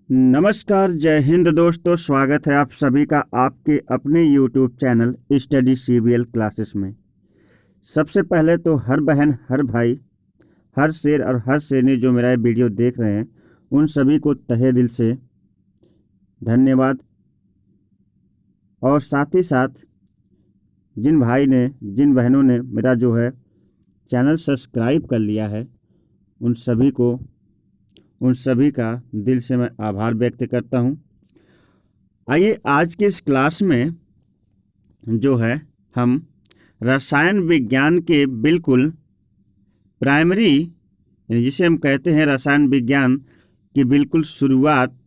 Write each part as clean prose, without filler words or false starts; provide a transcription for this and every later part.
नमस्कार, जय हिंद दोस्तों। स्वागत है आप सभी का आपके अपने YouTube channel study CBL classes में। सबसे पहले तो हर बहन, हर भाई, हर शेर और हर शेरनी जो मेरा ये वीडियो देख रहे हैं उन सभी को तहे दिल से धन्यवाद। और साथ ही साथ जिन भाई ने, जिन बहनों ने मेरा जो है चैनल सब्सक्राइब कर लिया है उन सभी का दिल से मैं आभार व्यक्त करता हूँ। आइए आज के इस क्लास में जो है हम रसायन विज्ञान के बिल्कुल प्राइमरी, जिसे हम कहते हैं रसायन विज्ञान की बिल्कुल शुरुआत,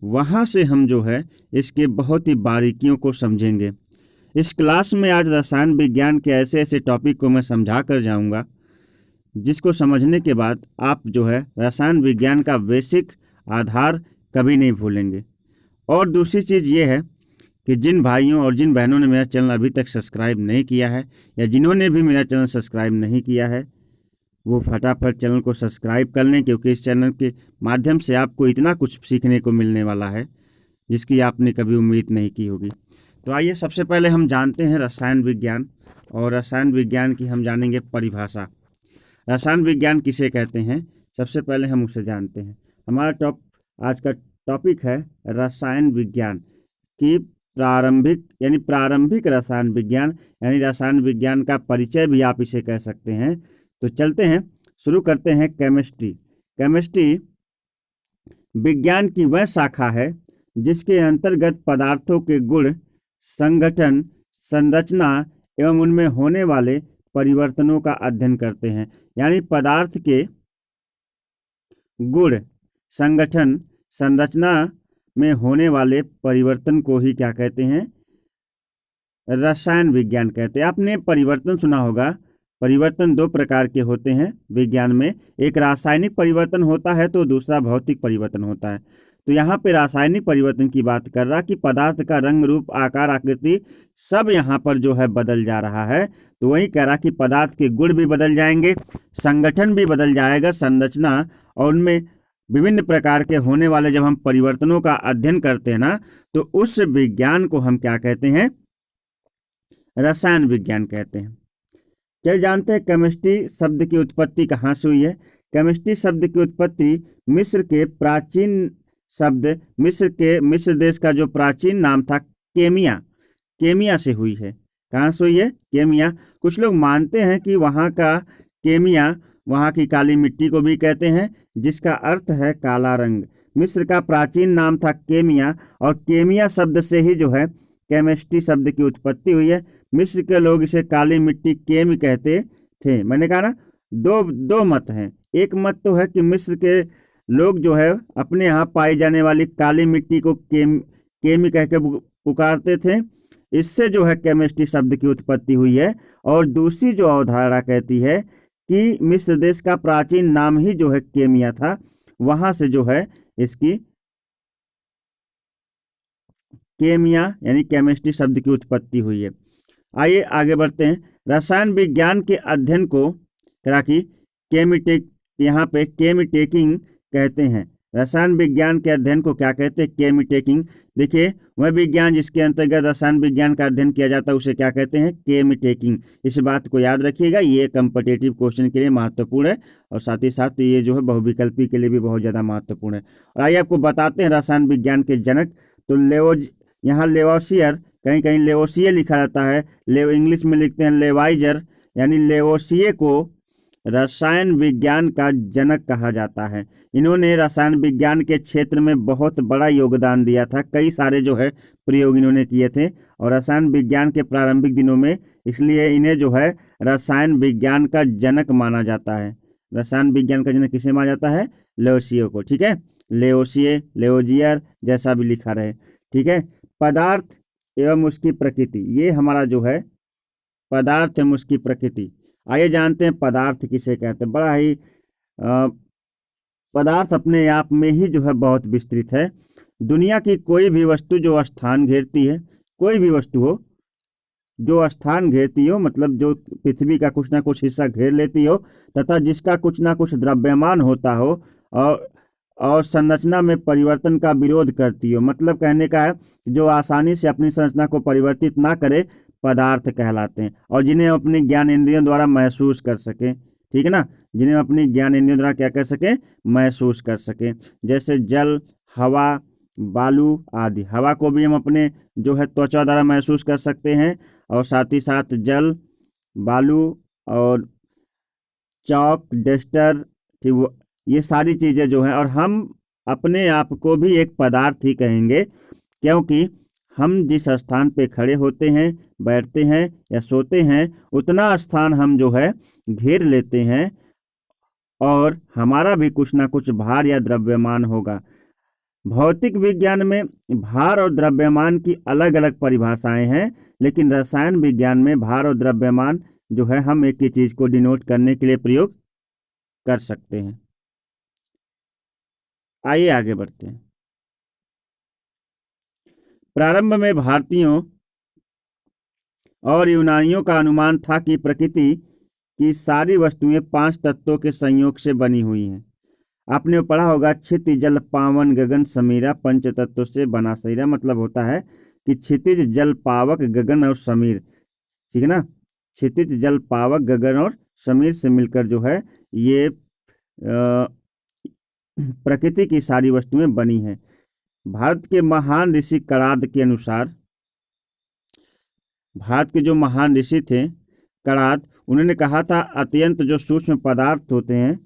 वहाँ से हम जो है इसके बहुत ही बारीकियों को समझेंगे। इस क्लास में आज रसायन विज्ञान के ऐसे ऐसे टॉपिक को मैं समझा कर जाऊँगा जिसको समझने के बाद आप जो है रसायन विज्ञान का बेसिक आधार कभी नहीं भूलेंगे। और दूसरी चीज़ ये है कि जिन भाइयों और जिन बहनों ने मेरा चैनल अभी तक सब्सक्राइब नहीं किया है या जिन्होंने भी मेरा चैनल सब्सक्राइब नहीं किया है वो फटाफट चैनल को सब्सक्राइब कर लें, क्योंकि इस चैनल के माध्यम से आपको इतना कुछ सीखने को मिलने वाला है जिसकी आपने कभी उम्मीद नहीं की होगी। तो आइए सबसे पहले हम जानते हैं रसायन विज्ञान, और रसायन विज्ञान की हम जानेंगे परिभाषा। रसायन विज्ञान किसे कहते हैं, सबसे पहले हम उसे जानते हैं। हमारा आज का टॉपिक है रसायन विज्ञान की प्रारंभिक रसायन विज्ञान, यानी रसायन विज्ञान का परिचय भी आप इसे कह सकते हैं। तो चलते हैं, शुरू करते हैं। केमिस्ट्री विज्ञान की वह शाखा है जिसके अंतर्गत पदार्थों के गुण, संगठन, संरचना एवं उनमें होने वाले परिवर्तनों का अध्ययन करते हैं। यानी पदार्थ के गुण, संगठन, संरचना में होने वाले परिवर्तन को ही क्या कहते हैं, रसायन विज्ञान कहते हैं। आपने परिवर्तन सुना होगा। परिवर्तन दो प्रकार के होते हैं विज्ञान में, एक रासायनिक परिवर्तन होता है तो दूसरा भौतिक परिवर्तन होता है। तो यहाँ पे रासायनिक परिवर्तन की बात कर रहा कि पदार्थ का रंग, रूप, आकार, आकृति सब यहाँ पर जो है बदल जा रहा है। तो वही कह रहा कि पदार्थ के गुण भी बदल जाएंगे, संगठन भी बदल जाएगा, संरचना और उनमें विभिन्न प्रकार के होने वाले जब हम परिवर्तनों का अध्ययन करते हैं ना, तो उस विज्ञान को हम क्या कहते हैं, रसायन विज्ञान कहते हैं। चलिए जानते हैं केमिस्ट्री शब्द की उत्पत्ति कहाँ से हुई है। केमिस्ट्री शब्द की उत्पत्ति मिस्र के प्राचीन शब्द, मिस्र देश का जो प्राचीन नाम था केमिया से हुई है। कहाँ से हुई है, केमिया। कुछ लोग मानते हैं कि वहाँ का केमिया, वहाँ की काली मिट्टी को भी कहते हैं, जिसका अर्थ है काला रंग। मिस्र का प्राचीन नाम था केमिया, और केमिया शब्द से ही जो है केमिस्ट्री शब्द की उत्पत्ति हुई है। मिस्र के लोग इसे काली मिट्टी केम कहते थे। मैंने कहा ना, दो मत हैं। एक मत तो है कि मिस्र के लोग जो है अपने यहाँ पाई जाने वाली काली मिट्टी को केमी कह के पुकारते थे, इससे जो है केमिस्ट्री शब्द की उत्पत्ति हुई है। और दूसरी जो अवधारणा कहती है कि मिस्र देश का प्राचीन नाम ही जो है केमिया था, वहाँ से जो है इसकी केमिया यानी केमिस्ट्री शब्द की उत्पत्ति हुई है। आइए आगे बढ़ते हैं। रसायन विज्ञान के अध्ययन को यहाँ पे केमिटेकिंग कहते हैं। रसायन विज्ञान के अध्ययन को क्या कहते हैं, केमिटेकिंग। देखिए, वह विज्ञान जिसके अंतर्गत रसायन विज्ञान का अध्ययन किया जाता है उसे क्या कहते हैं, केमिटेकिंग। इस बात को याद रखिएगा, ये कम्पिटिटिव क्वेश्चन के लिए महत्वपूर्ण है और साथ ही साथ ये जो है बहुविकल्पी के लिए भी बहुत ज़्यादा महत्वपूर्ण है। और आइए आपको बताते हैं रसायन विज्ञान के जनक। तो यहाँ लेवोसियर, कहीं कहीं लेवोसिए लिखा जाता है, इंग्लिश में लिखते हैं लेवाइजर, यानी लेवोसिए को रसायन विज्ञान का जनक कहा जाता है। इन्होंने रसायन विज्ञान के क्षेत्र में बहुत बड़ा योगदान दिया था। कई सारे जो है प्रयोग इन्होंने किए थे और रसायन विज्ञान के प्रारंभिक दिनों में, इसलिए इन्हें जो है रसायन विज्ञान का जनक माना जाता है। रसायन विज्ञान का जनक किसे माना जाता है, लेवोसिए को। ठीक है, लेवोसिए, लेवोजियर, जैसा भी लिखा रहे। ठीक है। पदार्थ एवं उसकी प्रकृति, ये हमारा जो है पदार्थ एवं उसकी प्रकृति। आइए जानते हैं पदार्थ किसे कहते हैं। बड़ा ही पदार्थ अपने आप में ही जो है बहुत विस्तृत है। दुनिया की कोई भी वस्तु जो स्थान घेरती है, कोई भी वस्तु हो जो स्थान घेरती हो, मतलब जो पृथ्वी का कुछ ना कुछ हिस्सा घेर लेती हो तथा जिसका कुछ ना कुछ द्रव्यमान होता हो और और संरचना में परिवर्तन का विरोध करती हो। मतलब कहने का है जो आसानी से अपनी संरचना को परिवर्तित ना करे पदार्थ कहलाते हैं, और जिन्हें अपने ज्ञान इंद्रियों द्वारा महसूस कर सकें। ठीक है ना, जिन्हें अपनी ज्ञान इंद्रियों द्वारा क्या कर सकें, महसूस कर सकें। जैसे जल, हवा, बालू आदि। हवा को भी हम अपने जो है त्वचा द्वारा महसूस कर सकते हैं, और साथ ही साथ जल, बालू और चौक, डस्टर, ये सारी चीज़ें जो हैं, और हम अपने आप को भी एक पदार्थ ही कहेंगे, क्योंकि हम जिस स्थान पे खड़े होते हैं, बैठते हैं या सोते हैं, उतना स्थान हम जो है घेर लेते हैं, और हमारा भी कुछ ना कुछ भार या द्रव्यमान होगा। भौतिक विज्ञान में भार और द्रव्यमान की अलग अलग परिभाषाएं हैं, लेकिन रसायन विज्ञान में भार और द्रव्यमान जो है हम एक ही चीज़ को डिनोट करने के लिए प्रयोग कर सकते हैं। आइए आगे बढ़ते हैं। प्रारंभ में भारतीयों और यूनानियों का अनुमान था कि प्रकृति की सारी वस्तुएं 5 तत्वों के संयोग से बनी हुई हैं। आपने पढ़ा होगा क्षितिज, जल, पावन, गगन, समीरा, पंच तत्वों से बना शरीर। मतलब होता है कि क्षितिज, जल, पावक, गगन और समीर। ठीक है ना, क्षितिज, जल, पावक, गगन और समीर से मिलकर जो है ये प्रकृति की सारी वस्तुएं बनी हैं। भारत के महान ऋषि कणाद के अनुसार, भारत के जो महान ऋषि थे कणाद, उन्होंने कहा था अत्यंत जो सूक्ष्म पदार्थ होते हैं,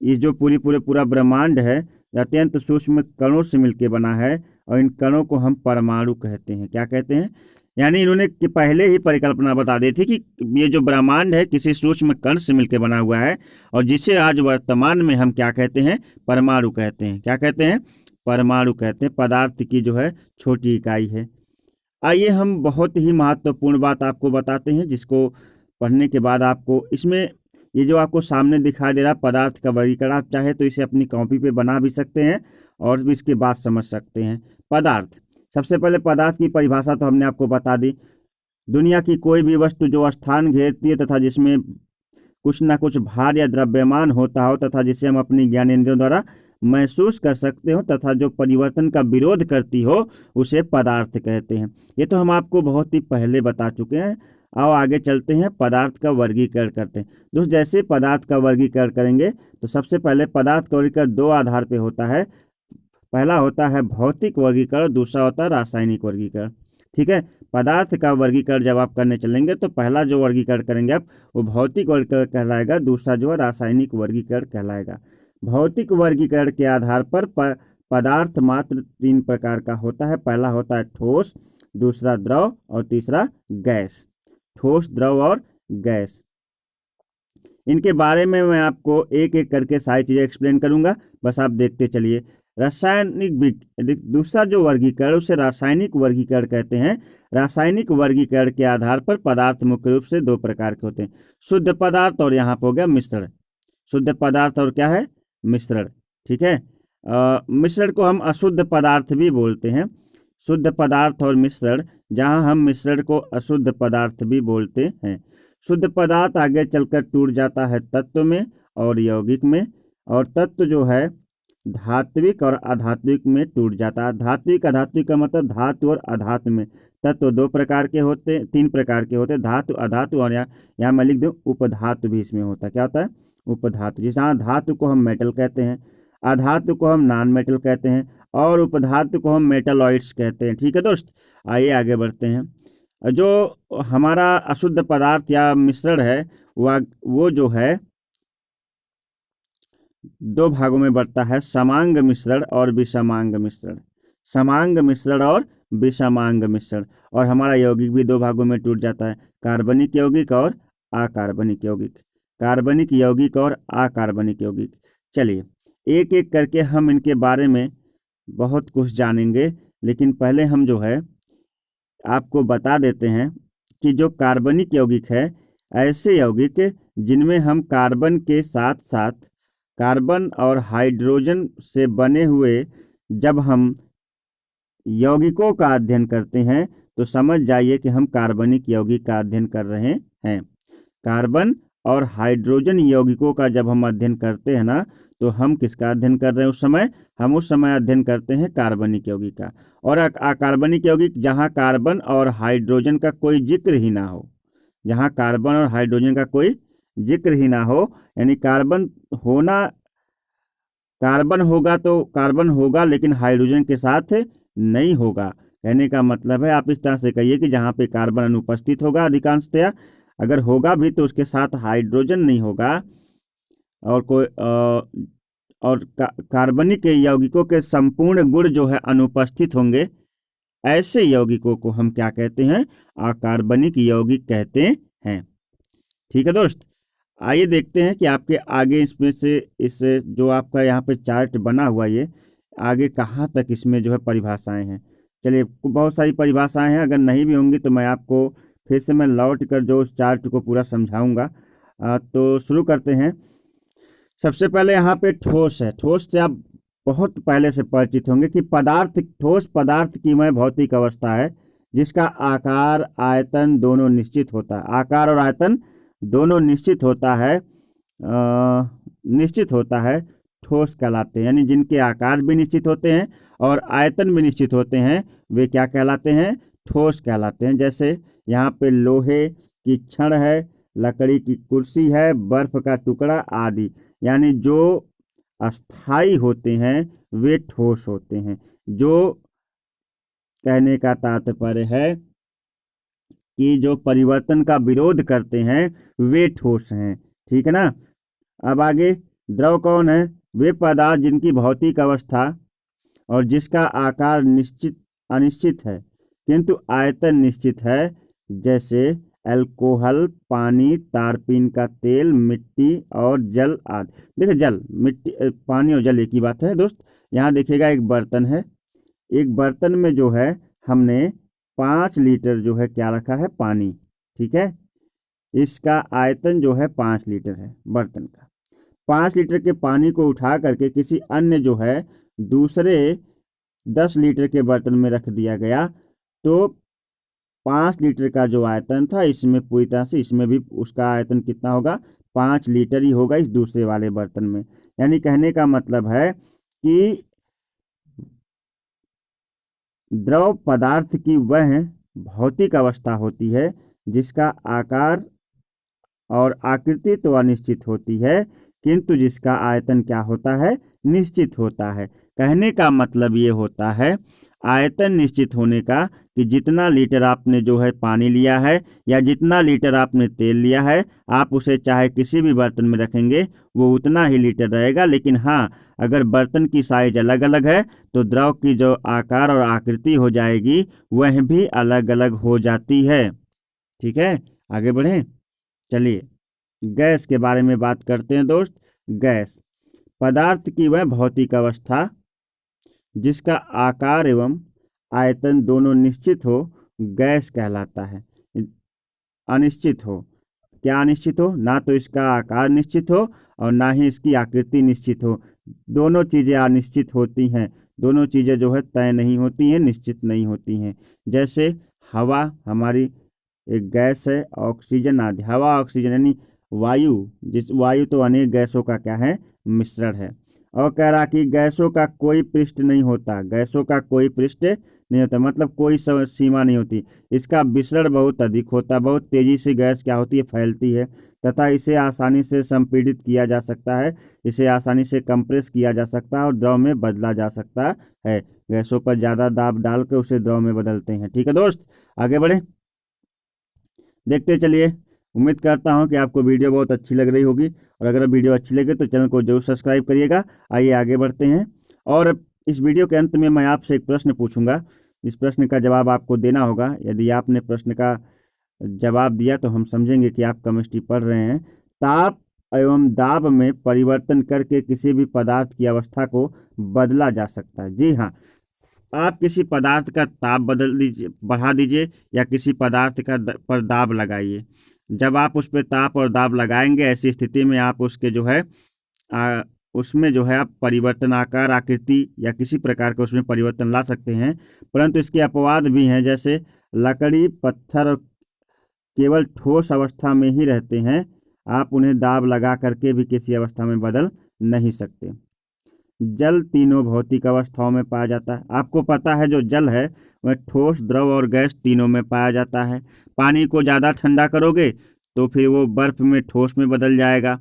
ये जो पूरा ब्रह्मांड है अत्यंत सूक्ष्म कणों से मिलकर बना है, और इन कणों को हम परमाणु कहते हैं। क्या कहते हैं? यानी इन्होंने कि पहले ही परिकल्पना बता दी थी कि ये जो ब्रह्मांड है किसी सूक्ष्म कण से मिलकर बना हुआ है, और जिसे आज वर्तमान में हम क्या कहते हैं, परमाणु कहते हैं। क्या कहते हैं? परमाणु कहते हैं। पदार्थ की जो है छोटी इकाई है। आइए हम बहुत ही महत्वपूर्ण बात आपको बताते हैं, जिसको पढ़ने के बाद आपको इसमें ये जो आपको सामने दिखाई दे रहा पदार्थ का वर्गीकरण, आप चाहे तो इसे अपनी कॉपी पे बना भी सकते हैं और भी इसके बाद समझ सकते हैं। पदार्थ, सबसे पहले पदार्थ की परिभाषा तो हमने आपको बता दी। दुनिया की कोई भी वस्तु जो स्थान घेरती है तथा जिसमें कुछ ना कुछ भार या द्रव्यमान होता हो, तथा जिसे हम अपनी ज्ञानेंद्रियों द्वारा महसूस कर सकते हो, तथा जो परिवर्तन का विरोध करती हो, उसे पदार्थ कहते हैं। ये तो हम आपको बहुत ही पहले बता चुके हैं। आओ आगे चलते हैं, पदार्थ का वर्गीकरण करते हैं। दोस्त, जैसे पदार्थ का वर्गीकरण करेंगे तो सबसे पहले पदार्थ का वर्गीकरण 2 आधार पे होता है। पहला होता है भौतिक वर्गीकरण, दूसरा होता है रासायनिक वर्गीकरण। ठीक है, पदार्थ का वर्गीकरण जब आप करने चलेंगे तो पहला जो वर्गीकरण करेंगे आप, वो भौतिक वर्गीकरण कहलाएगा, दूसरा जो है रासायनिक वर्गीकरण कहलाएगा। भौतिक वर्गीकरण के आधार पर पदार्थ मात्र 3 प्रकार का होता है। पहला होता है ठोस, दूसरा द्रव और तीसरा गैस। ठोस, द्रव और गैस, इनके बारे में मैं आपको एक एक करके सारी चीज़ें एक्सप्लेन करूंगा, बस आप देखते चलिए। रासायनिक, दूसरा जो वर्गीकरण उसे रासायनिक वर्गीकरण कहते हैं। रासायनिक वर्गीकरण के आधार पर पदार्थ मुख्य रूप से 2 प्रकार के होते हैं, शुद्ध पदार्थ और यहाँ पर हो गया मिश्रण। शुद्ध पदार्थ और क्या है? मिश्रण। ठीक है, मिश्रण को हम अशुद्ध पदार्थ भी बोलते हैं। शुद्ध पदार्थ और मिश्रण, जहां हम मिश्रण को अशुद्ध पदार्थ भी बोलते हैं। शुद्ध पदार्थ आगे चलकर टूट जाता है तत्व में और यौगिक में, और तत्व जो है धात्विक और अधात्विक में टूट जाता है। धात्विक अधात्विक का मतलब धातु और अधातु में। तत्व 2 प्रकार के होते, 3 प्रकार के होते, धातु, अधातु, और यहाँ मैं लिख दूँ उपधातु भी इसमें होता है। क्या होता है? उपधातु। जैसे धातु को हम मेटल कहते हैं, अधातु को हम नॉन मेटल कहते हैं, और उपधातु को हम मेटलॉइड्स कहते हैं। ठीक है दोस्त, आइए आगे बढ़ते हैं। जो हमारा अशुद्ध पदार्थ या मिश्रण है वो जो है 2 भागों में बढ़ता है, समांग मिश्रण और विषमांग मिश्रण। समांग मिश्रण और विषमांग मिश्रण। और हमारा यौगिक भी 2 भागों में टूट जाता है, कार्बनिक यौगिक और अकार्बनिक यौगिक। कार्बनिक यौगिक और अकार्बनिक यौगिक। चलिए एक एक करके हम इनके बारे में बहुत कुछ जानेंगे, लेकिन पहले हम जो है आपको बता देते हैं कि जो कार्बनिक यौगिक है, ऐसे यौगिक जिनमें हम कार्बन के साथ साथ कार्बन और हाइड्रोजन से बने हुए जब हम यौगिकों का अध्ययन करते हैं तो समझ जाइए कि हम कार्बनिक यौगिक का अध्ययन कर रहे हैं। कार्बन और हाइड्रोजन यौगिकों का जब हम अध्ययन करते हैं ना, तो हम किसका अध्ययन कर रहे हैं उस समय? हम उस समय अध्ययन करते हैं कार्बनिक यौगिक का। और अकार्बनिक यौगिक जहाँ कार्बन और हाइड्रोजन का कोई जिक्र ही ना हो, जहाँ कार्बन और हाइड्रोजन का कोई जिक्र ही ना हो, यानी कार्बन होगा तो कार्बन होगा लेकिन हाइड्रोजन के साथ नहीं होगा। कहने का मतलब है, आप इस तरह से कहिए कि जहाँ पे कार्बन अनुपस्थित होगा अधिकांशतया, अगर होगा भी तो उसके साथ हाइड्रोजन नहीं होगा, और कार्बनिक यौगिकों के संपूर्ण गुण जो है अनुपस्थित होंगे, ऐसे यौगिकों को हम क्या कहते हैं? अकार्बनिक यौगिक कहते हैं। ठीक है दोस्त, आइए देखते हैं कि आपके आगे इसमें से इस जो आपका यहाँ पे चार्ट बना हुआ, ये आगे कहाँ तक इसमें जो है परिभाषाएं हैं। चलिए, बहुत सारी परिभाषाएं हैं, अगर नहीं भी होंगी तो मैं आपको फिर से मैं लौट कर जो उस चार्ट को पूरा समझाऊंगा। तो शुरू करते हैं। सबसे पहले यहाँ पे ठोस है। ठोस से आप बहुत पहले से परिचित होंगे कि ठोस पदार्थ की वह भौतिक अवस्था है जिसका आकार आयतन दोनों निश्चित होता है। आकार और आयतन दोनों निश्चित होता है, ठोस कहलाते हैं। यानी जिनके आकार भी निश्चित होते हैं और आयतन भी निश्चित होते हैं, वे क्या कहलाते हैं? ठोस कहलाते हैं। जैसे यहाँ पे लोहे की छड़ है, लकड़ी की कुर्सी है, बर्फ का टुकड़ा आदि, यानी जो अस्थाई होते हैं वे ठोस होते हैं। जो कहने का तात्पर्य है कि जो परिवर्तन का विरोध करते हैं वे ठोस हैं। ठीक है ना। अब आगे, द्रव कौन है? वे पदार्थ जिनकी भौतिक अवस्था और जिसका आकार अनिश्चित है किंतु आयतन निश्चित है, जैसे अल्कोहल, पानी, तारपीन का तेल, मिट्टी और जल आदि। देखिए, जल, मिट्टी, पानी और जल एक ही बात है दोस्त। यहाँ देखिएगा, एक बर्तन है, एक बर्तन में जो है हमने 5 लीटर जो है क्या रखा है? पानी। ठीक है, इसका आयतन जो है 5 लीटर है बर्तन का। 5 लीटर के पानी को उठा करके किसी अन्य जो है दूसरे 10 लीटर के बर्तन में रख दिया गया, तो 5 लीटर का जो आयतन था इसमें पूरी तरह से इसमें भी उसका आयतन कितना होगा? 5 लीटर ही होगा इस दूसरे वाले बर्तन में। यानी कहने का मतलब है कि द्रव पदार्थ की वह भौतिक अवस्था होती है जिसका आकार और आकृति तो अनिश्चित होती है किंतु जिसका आयतन क्या होता है? निश्चित होता है। कहने का मतलब ये होता है, आयतन निश्चित होने का, कि जितना लीटर आपने जो है पानी लिया है या जितना लीटर आपने तेल लिया है, आप उसे चाहे किसी भी बर्तन में रखेंगे वो उतना ही लीटर रहेगा। लेकिन हाँ, अगर बर्तन की साइज अलग अलग है तो द्रव की जो आकार और आकृति हो जाएगी वह भी अलग अलग हो जाती है। ठीक है, आगे बढ़ें। चलिए, गैस के बारे में बात करते हैं दोस्त। गैस पदार्थ की वह भौतिक अवस्था जिसका आकार एवं आयतन दोनों निश्चित हो, गैस कहलाता है। अनिश्चित हो, क्या अनिश्चित हो? ना तो इसका आकार निश्चित हो और ना ही इसकी आकृति निश्चित हो। दोनों चीज़ें अनिश्चित होती हैं, दोनों चीज़ें जो है तय नहीं होती हैं, निश्चित नहीं होती हैं। जैसे हवा हमारी एक गैस है, ऑक्सीजन आदि। हवा, ऑक्सीजन यानी वायु तो अनेक गैसों का क्या है? मिश्रण है। और कह रहा कि गैसों का कोई पृष्ठ नहीं होता, गैसों का कोई पृष्ठ नहीं होता, मतलब कोई सीमा नहीं होती। इसका विसरण बहुत अधिक होता, बहुत तेजी से गैस क्या होती है? फैलती है, तथा इसे आसानी से संपीड़ित किया जा सकता है, इसे आसानी से कंप्रेस किया जा सकता है और द्रव में बदला जा सकता है। गैसों पर ज़्यादा दाब डाल के उसे द्रव में बदलते हैं। ठीक है दोस्त, आगे बढ़े, देखते चलिए। उम्मीद करता हूं कि आपको वीडियो बहुत अच्छी लग रही होगी, और अगर वीडियो अच्छी लगे तो चैनल को जरूर सब्सक्राइब करिएगा। आइए आगे बढ़ते हैं। और इस वीडियो के अंत में मैं आपसे एक प्रश्न पूछूंगा, इस प्रश्न का जवाब आपको देना होगा। यदि आपने प्रश्न का जवाब दिया तो हम समझेंगे कि आप केमिस्ट्री पढ़ रहे हैं। ताप एवं दाब में परिवर्तन करके किसी भी पदार्थ की अवस्था को बदला जा सकता है। जी हाँ, आप किसी पदार्थ का ताप बढ़ा दीजिए या किसी पदार्थ का पर दाब लगाइए। जब आप उस पर ताप और दाब लगाएंगे, ऐसी स्थिति में आप उसके जो है उसमें जो है आप परिवर्तन, आकार, आकृति या किसी प्रकार का उसमें परिवर्तन ला सकते हैं। परंतु इसके अपवाद भी हैं, जैसे लकड़ी, पत्थर केवल ठोस अवस्था में ही रहते हैं, आप उन्हें दाब लगा करके भी किसी अवस्था में बदल नहीं सकते। जल तीनों भौतिक अवस्थाओं में पाया जाता है। आपको पता है जो जल है वह ठोस, द्रव और गैस तीनों में पाया जाता है। पानी को ज़्यादा ठंडा करोगे तो फिर वो बर्फ़ में, ठोस में बदल जाएगा।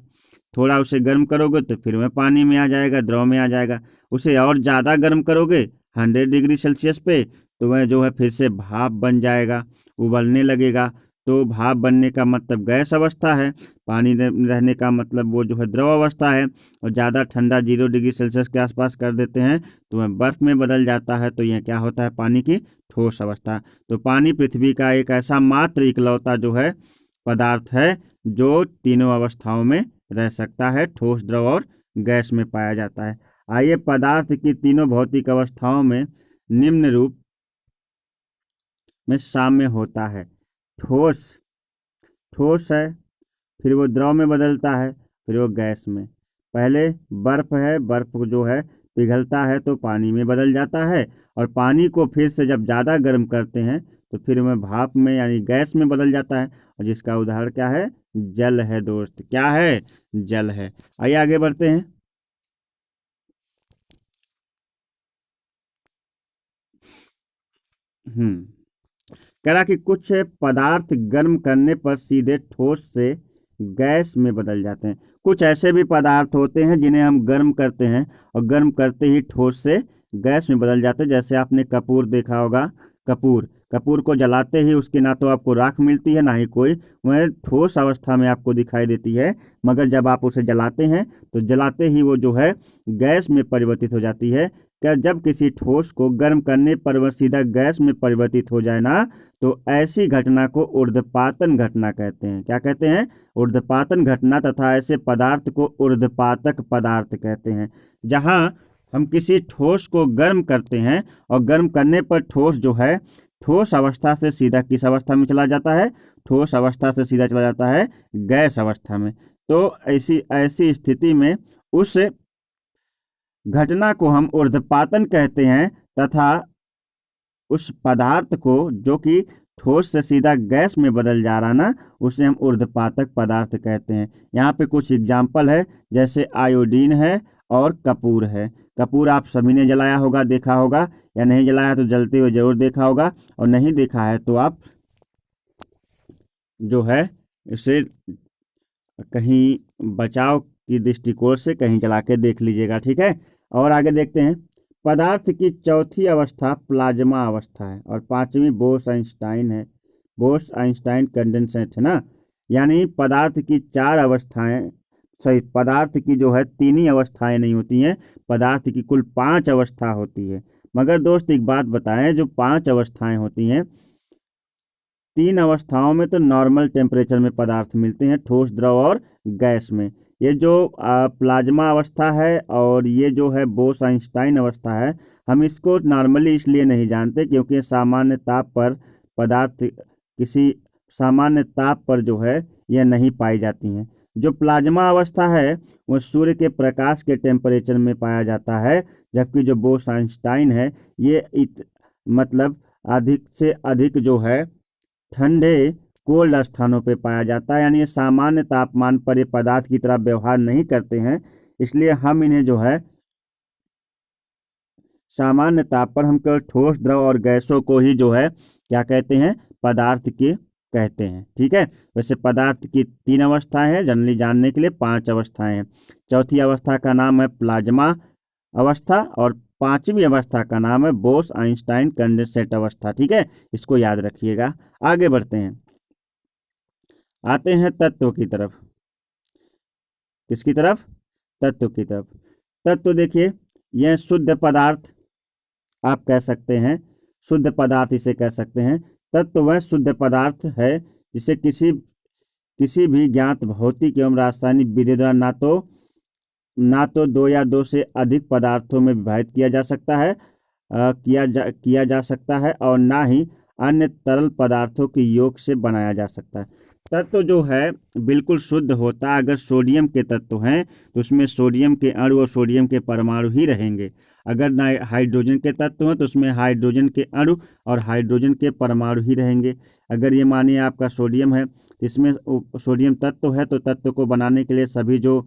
थोड़ा उसे गर्म करोगे तो फिर वह पानी में आ जाएगा, द्रव में आ जाएगा। उसे और ज़्यादा गर्म करोगे 100 डिग्री सेल्सियस पे तो वह जो है फिर से भाप बन जाएगा, उबलने लगेगा। तो भाप बनने का मतलब गैस अवस्था है, पानी रहने का मतलब वो जो है द्रव अवस्था है। और ज़्यादा ठंडा 0 डिग्री सेल्सियस के आसपास कर देते हैं तो वह बर्फ़ में बदल जाता है। तो यह क्या होता है? पानी की ठोस अवस्था। तो पानी पृथ्वी का एक ऐसा मात्र इकलौता जो है पदार्थ है जो तीनों अवस्थाओं में रह सकता है, ठोस, द्रव और गैस में पाया जाता है। आइए, पदार्थ की तीनों भौतिक अवस्थाओं में निम्न रूप में साम्य होता है। ठोस, ठोस है, फिर वो द्रव में बदलता है, फिर वो गैस में। पहले बर्फ़ है, बर्फ़ जो है पिघलता है तो पानी में बदल जाता है, और पानी को फिर से जब ज़्यादा गर्म करते हैं तो फिर वह भाप में यानी गैस में बदल जाता है। और जिसका उदाहरण क्या है? जल है दोस्त। क्या है? जल है। आइए आगे बढ़ते हैं। कह रहा कि कुछ पदार्थ गर्म करने पर सीधे ठोस से गैस में बदल जाते हैं। कुछ ऐसे भी पदार्थ होते हैं जिन्हें हम गर्म करते हैं और गर्म करते ही ठोस से गैस में बदल जाते हैं। जैसे आपने कपूर देखा होगा। कपूर को जलाते ही उसकी ना तो आपको राख मिलती है, ना ही कोई वह ठोस अवस्था में आपको दिखाई देती है। मगर जब आप उसे जलाते हैं तो जलाते ही वो जो है गैस में परिवर्तित हो जाती है। क्या जब किसी ठोस को गर्म करने पर वह सीधा गैस में परिवर्तित हो जाए ना, तो ऐसी घटना को ऊर्ध्वपातन घटना कहते हैं। क्या कहते हैं? ऊर्ध्वपातन घटना। तथा ऐसे पदार्थ को ऊर्ध्वपातक पदार्थ कहते हैं। जहाँ हम किसी ठोस को गर्म करते हैं और गर्म करने पर ठोस जो है ठोस अवस्था से सीधा किस अवस्था में चला जाता है? ठोस अवस्था से सीधा चला जाता है गैस अवस्था में। तो ऐसी स्थिति में उस घटना को हम ऊर्ध्वपातन कहते हैं। तथा उस पदार्थ को जो कि ठोस से सीधा गैस में बदल जा रहा ना, उसे हम ऊर्ध्वपातक पदार्थ कहते हैं। यहाँ पे कुछ एग्जाम्पल है, जैसे आयोडीन है और कपूर है। कपूर आप सभी ने जलाया होगा, देखा होगा, या नहीं जलाया तो जलते हुए जरूर देखा होगा, और नहीं देखा है तो आप जो है इसे कहीं बचाव की दृष्टिकोण से कहीं जला के देख लीजिएगा। ठीक है, और आगे देखते हैं। पदार्थ की चौथी अवस्था प्लाज्मा अवस्था है और पांचवी बोस-आइंस्टाइन है। बोस-आइंस्टाइन कंडेंसेट है ना। यानी पदार्थ की 4 अवस्थाएं, सही, पदार्थ की जो है 3 ही अवस्थाएं नहीं होती हैं, पदार्थ की कुल 5 अवस्था होती है। मगर दोस्त एक बात बताएं, जो 5 अवस्थाएं होती हैं, 3 अवस्थाओं में तो नॉर्मल टेम्परेचर में पदार्थ मिलते हैं, ठोस, द्रव और गैस में। ये जो प्लाज्मा अवस्था है और ये जो है बोस-आइंस्टाइन अवस्था है, हम इसको नॉर्मली इसलिए नहीं जानते क्योंकि सामान्य ताप पर पदार्थ किसी सामान्य ताप पर जो है यह नहीं पाई जाती हैं। जो प्लाज्मा अवस्था है वो सूर्य के प्रकाश के टेम्परेचर में पाया जाता है, जबकि जो बोस-आइंस्टाइन है ये मतलब अधिक से अधिक जो है ठंडे कोल्ड स्थानों पे पाया जाता है। यानी ये सामान्य तापमान पर ये पदार्थ की तरह व्यवहार नहीं करते हैं, इसलिए हम इन्हें जो है सामान्य ताप पर हम केवल ठोस, द्रव और गैसों को ही जो है क्या कहते हैं? पदार्थ के कहते हैं। ठीक है, वैसे पदार्थ की 3 अवस्थाएं हैं, जनरली जानने के लिए 5 अवस्थाएं हैं। चौथी अवस्था का नाम है प्लाज्मा अवस्था और 5वीं अवस्था का नाम है बोस-आइंस्टाइन कंडेंसेट अवस्था। ठीक है, इसको याद रखिएगा। आगे बढ़ते हैं, आते हैं तत्व की तरफ। किसकी तरफ? तत्व की तरफ। तत्व देखिए, यह शुद्ध पदार्थ आप कह सकते हैं, शुद्ध पदार्थ इसे कह सकते हैं। तत्व वह शुद्ध पदार्थ है जिसे किसी भी ज्ञात भौतिक एवं रासायनिक विधि द्वारा ना तो 2 या 2 से अधिक पदार्थों में विभाजित किया जा सकता है किया जा सकता है, और ना ही अन्य तरल पदार्थों के योग से बनाया जा सकता है। तत्व जो है बिल्कुल शुद्ध होता है। अगर सोडियम के तत्व हैं तो उसमें सोडियम के अणु और सोडियम के परमाणु ही रहेंगे। अगर ना हाइड्रोजन के तत्व हैं तो उसमें हाइड्रोजन के अणु और हाइड्रोजन के परमाणु ही रहेंगे। अगर ये मानिए आपका सोडियम है, इसमें सोडियम तत्व है तो तत्व को बनाने के लिए सभी जो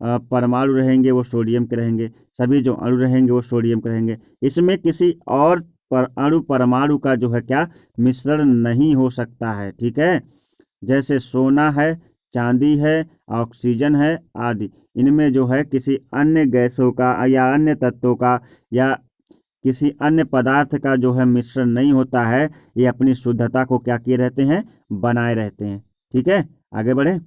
परमाणु रहेंगे वो सोडियम के रहेंगे, सभी जो अणु रहेंगे वो सोडियम के रहेंगे। इसमें किसी और अणु परमाणु का जो है क्या मिश्रण नहीं हो सकता है, ठीक है। जैसे सोना है, चांदी है, ऑक्सीजन है आदि, इनमें जो है किसी अन्य गैसों का या अन्य तत्वों का या किसी अन्य पदार्थ का जो है मिश्रण नहीं होता है। ये अपनी शुद्धता को क्या किए रहते हैं, बनाए रहते हैं, ठीक है। आगे बढ़े,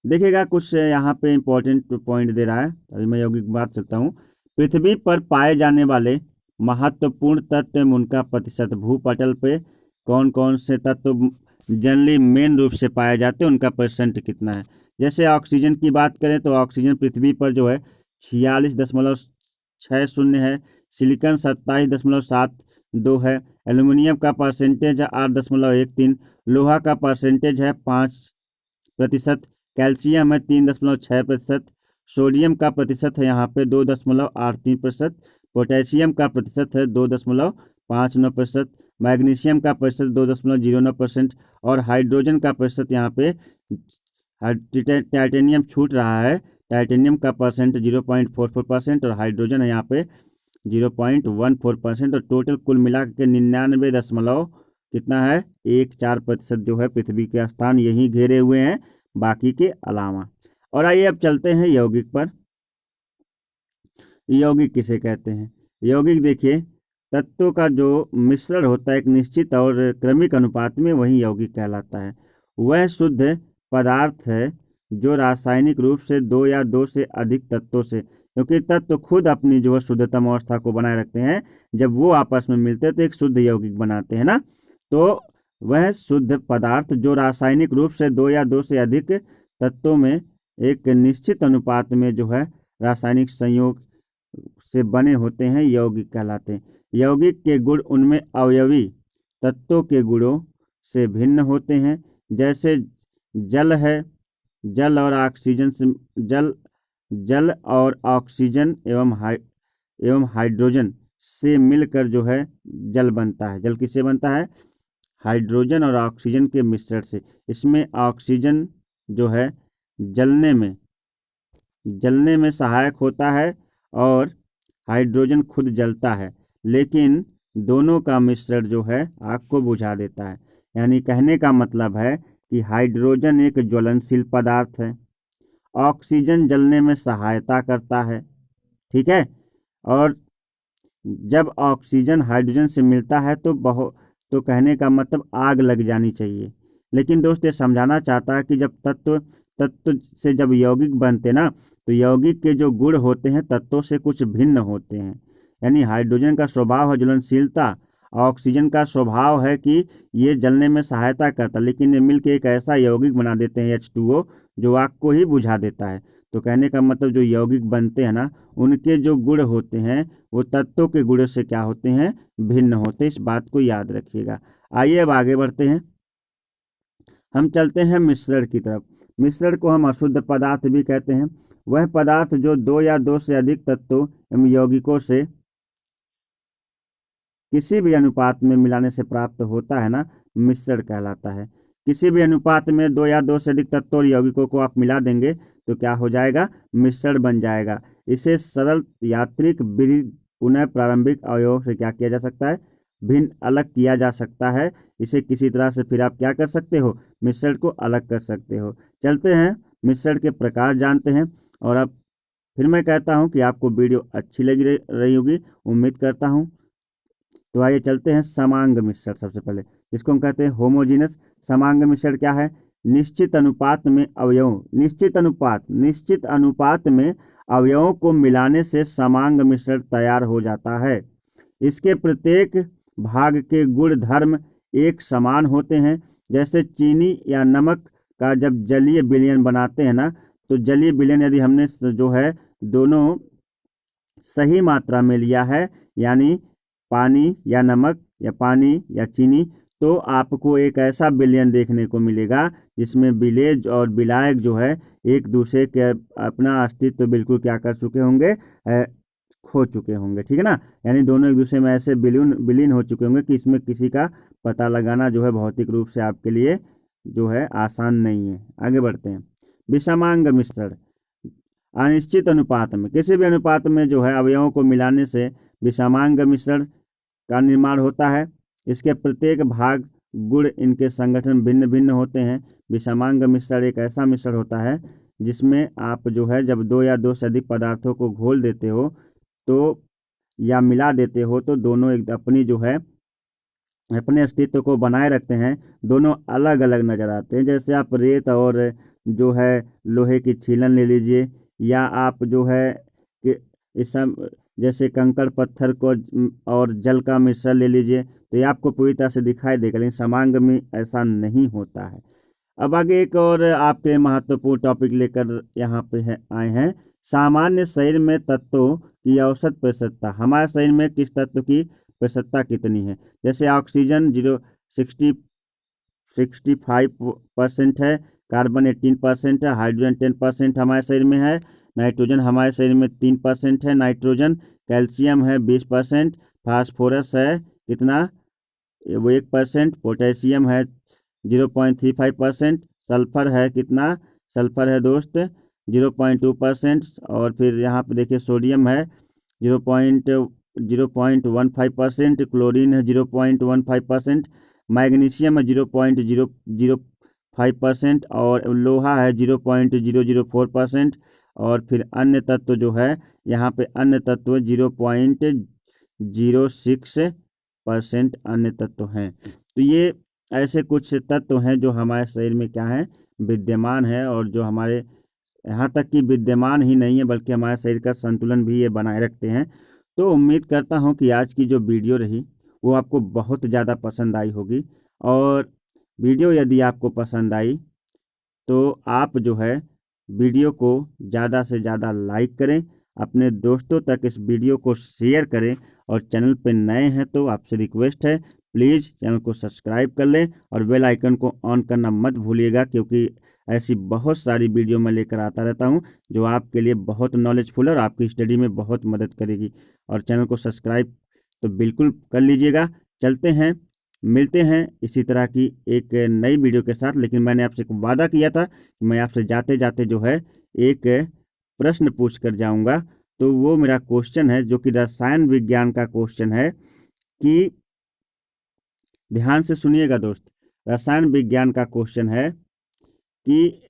देखिएगा कुछ यहाँ पे इंपॉर्टेंट पॉइंट दे रहा है। अभी मैं यौगिक बात चलता हूँ। पृथ्वी पर पाए जाने वाले महत्वपूर्ण तत्व एवं उनका प्रतिशत, भूपटल पे कौन कौन से तत्व जनरली मेन रूप से पाए जाते हैं, उनका परसेंट कितना है। जैसे ऑक्सीजन की बात करें तो ऑक्सीजन पृथ्वी पर जो है 46.60 है, सिलिकॉन 27.72 है, एल्युमिनियम का परसेंटेज है 8.13, लोहा का परसेंटेज है 5%, कैल्शियम है 3.6%, सोडियम का प्रतिशत है यहाँ पे 2.83%, पोटेशियम का प्रतिशत है 2.59%, मैग्नीशियम का प्रतिशत 2.09% और हाइड्रोजन का प्रतिशत यहाँ पे टाइटेनियम छूट रहा है, टाइटेनियम का परसेंट 0.44% और हाइड्रोजन है यहाँ पे 0.14% और टोटल कुल मिला के 99 दशमलव कितना है 14% जो है पृथ्वी के स्थान यही घेरे हुए हैं, बाकी के अलावा। और आइए अब चलते हैं यौगिक पर। यौगिक किसे कहते हैं? यौगिक देखिए, तत्वों का जो मिश्रण होता है एक निश्चित और क्रमिक अनुपात में, वही यौगिक कहलाता है। वह शुद्ध पदार्थ है जो रासायनिक रूप से दो या दो से अधिक तत्वों से, क्योंकि तत्व खुद अपनी जो है शुद्धतम अवस्था को बनाए रखते हैं, जब वो आपस में मिलते हैं तो एक शुद्ध यौगिक बनाते हैं ना। तो वह शुद्ध पदार्थ जो रासायनिक रूप से दो या दो से अधिक तत्वों में एक निश्चित अनुपात में जो है रासायनिक संयोग से बने होते हैं, यौगिक कहलाते हैं। यौगिक के गुण उनमें अवयवी तत्वों के गुणों से भिन्न होते हैं। जैसे जल है, जल और ऑक्सीजन से जल और ऑक्सीजन एवं हाइड्रोजन से मिलकर जो है जल बनता है। जल किससे बनता है? हाइड्रोजन और ऑक्सीजन के मिश्रण से। इसमें ऑक्सीजन जो है जलने में सहायक होता है और हाइड्रोजन खुद जलता है, लेकिन दोनों का मिश्रण जो है आग को बुझा देता है। यानी कहने का मतलब है कि हाइड्रोजन एक ज्वलनशील पदार्थ है, ऑक्सीजन जलने में सहायता करता है, ठीक है। और जब ऑक्सीजन हाइड्रोजन से मिलता है तो कहने का मतलब आग लग जानी चाहिए। लेकिन दोस्त ये समझाना चाहता है कि जब तत्व से जब यौगिक बनते ना, तो यौगिक के जो गुण होते हैं तत्वों से कुछ भिन्न होते हैं। यानी हाइड्रोजन का स्वभाव है ज्वलनशीलता, ऑक्सीजन का स्वभाव है कि ये जलने में सहायता करता, लेकिन ये मिलकर एक ऐसा यौगिक बना देते हैं H2O जो आग को ही बुझा देता है। तो कहने का मतलब जो यौगिक बनते हैं ना, उनके जो गुण होते हैं वो तत्वों के गुणों से क्या होते हैं? भिन्न होते हैं। इस बात को याद रखिएगा। आइए अब आगे बढ़ते हैं, हम चलते हैं मिश्रण की तरफ। मिश्रण को हम अशुद्ध पदार्थ भी कहते हैं। वह पदार्थ जो दो या दो से अधिक तत्वों एवं यौगिकों से किसी भी अनुपात में मिलाने से प्राप्त होता है ना, मिश्रण कहलाता है। किसी भी अनुपात में दो या दो से अधिक तत्वों और यौगिकों को आप मिला देंगे तो क्या हो जाएगा? मिश्रण बन जाएगा। इसे सरल यांत्रिक विधि पुनः प्रारंभिक अवयवों से क्या किया जा सकता है? भिन्न अलग किया जा सकता है। इसे किसी तरह से फिर आप क्या कर सकते हो? मिश्रण को अलग कर सकते हो। चलते हैं मिश्रण के प्रकार जानते हैं। और अब फिर मैं कहता हूं कि आपको वीडियो अच्छी लगी रही होगी, उम्मीद करता हूं। तो आइए चलते हैं समांग मिश्रण। सबसे पहले इसको हम कहते हैं होमोजीनस। समांग मिश्रण क्या है? निश्चित अनुपात में अवयवों को मिलाने से समांग मिश्रण तैयार हो जाता है। इसके प्रत्येक भाग के गुण धर्म एक समान होते हैं। जैसे चीनी या नमक का जब जलीय विलयन बनाते हैं ना, तो जलीय विलयन यदि हमने जो है दोनों सही मात्रा में लिया है, यानी पानी या नमक या पानी या चीनी, तो आपको एक ऐसा विलयन देखने को मिलेगा जिसमें विलेज और विलायक जो है एक दूसरे के अपना अस्तित्व बिल्कुल क्या कर चुके होंगे? खो चुके होंगे, ठीक है ना। यानी दोनों एक दूसरे में ऐसे विलीन हो चुके होंगे कि इसमें किसी का पता लगाना जो है भौतिक रूप से आपके लिए जो है आसान नहीं है। आगे बढ़ते हैं। विषमांग मिश्रण, अनिश्चित अनुपात में, किसी भी अनुपात में जो है अवयवों को मिलाने से विषमांग मिश्रण का निर्माण होता है। इसके प्रत्येक भाग गुण इनके संगठन भिन्न भिन्न होते हैं। विषमांग मिश्रण एक ऐसा मिश्रण होता है जिसमें आप जो है जब दो या दो से अधिक पदार्थों को घोल देते हो तो या मिला देते हो तो दोनों एक अपनी जो है अपने अस्तित्व को बनाए रखते हैं, दोनों अलग अलग नज़र आते हैं। जैसे आप रेत और जो है लोहे की छीलन ले लीजिए, या आप जो है कि इस जैसे कंकड़ पत्थर को और जल का मिश्रण ले लीजिए, तो ये आपको पूरी तरह से दिखाई देगा, लेकिन समांग में ऐसा नहीं होता है। अब आगे एक और आपके महत्वपूर्ण टॉपिक लेकर यहाँ पे आए हैं, सामान्य शरीर में तत्वों की औसत प्रतिशतता। हमारे शरीर में किस तत्व की प्रतिशतता कितनी है? जैसे ऑक्सीजन 65% है, कार्बन 18% है, हाइड्रोजन 10% हमारे शरीर में है, नाइट्रोजन हमारे शरीर में 3% है नाइट्रोजन, कैल्शियम है 20%, फास्फोरस है कितना, वो 1%, पोटेशियम है 0.35%, सल्फर है कितना, सल्फर है दोस्त 0.2%, और फिर यहाँ पे देखिए सोडियम है 0.15%, क्लोरीन है 0.15%, मैग्नीशियम है 0.005%, और लोहा है 0.004%, और फिर अन्य तत्व जो है यहाँ पे अन्य तत्व 0.06% अन्य तत्व हैं। तो ये ऐसे कुछ तत्व हैं जो हमारे शरीर में क्या है, विद्यमान है, और जो हमारे यहाँ तक कि विद्यमान ही नहीं है बल्कि हमारे शरीर का संतुलन भी ये बनाए रखते हैं। तो उम्मीद करता हूँ कि आज की जो वीडियो रही वो आपको बहुत ज़्यादा पसंद आई होगी, और वीडियो यदि आपको पसंद आई तो आप जो है वीडियो को ज़्यादा से ज़्यादा लाइक करें, अपने दोस्तों तक इस वीडियो को शेयर करें, और चैनल पर नए हैं तो आपसे रिक्वेस्ट है प्लीज़ चैनल को सब्सक्राइब कर लें और बेल आइकन को ऑन करना मत भूलिएगा, क्योंकि ऐसी बहुत सारी वीडियो मैं लेकर आता रहता हूं जो आपके लिए बहुत नॉलेजफुल और आपकी स्टडी में बहुत मदद करेगी। और चैनल को सब्सक्राइब तो बिल्कुल कर लीजिएगा। चलते हैं, मिलते हैं इसी तरह की एक नई वीडियो के साथ। लेकिन मैंने आपसे एक वादा किया था कि मैं आपसे जाते जाते जो है एक प्रश्न पूछ कर जाऊँगा। तो वो मेरा क्वेश्चन है जो कि रसायन विज्ञान का क्वेश्चन है, कि ध्यान से सुनिएगा दोस्त, रसायन विज्ञान का क्वेश्चन है कि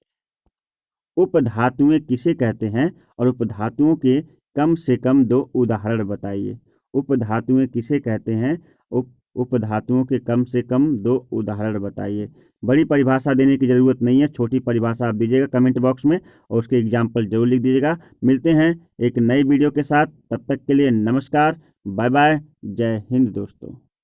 उपधातुएं किसे कहते हैं, और उपधातुओं के कम से कम 2 उदाहरण बताइए। उपधातुएं किसे कहते हैं, उपधातुओं के कम से कम 2 उदाहरण बताइए। बड़ी परिभाषा देने की ज़रूरत नहीं है, छोटी परिभाषा आप दीजिएगा कमेंट बॉक्स में और उसके एग्जाम्पल जरूर लिख दीजिएगा। मिलते हैं एक नई वीडियो के साथ, तब तक के लिए नमस्कार, बाय बाय, जय हिंद दोस्तों।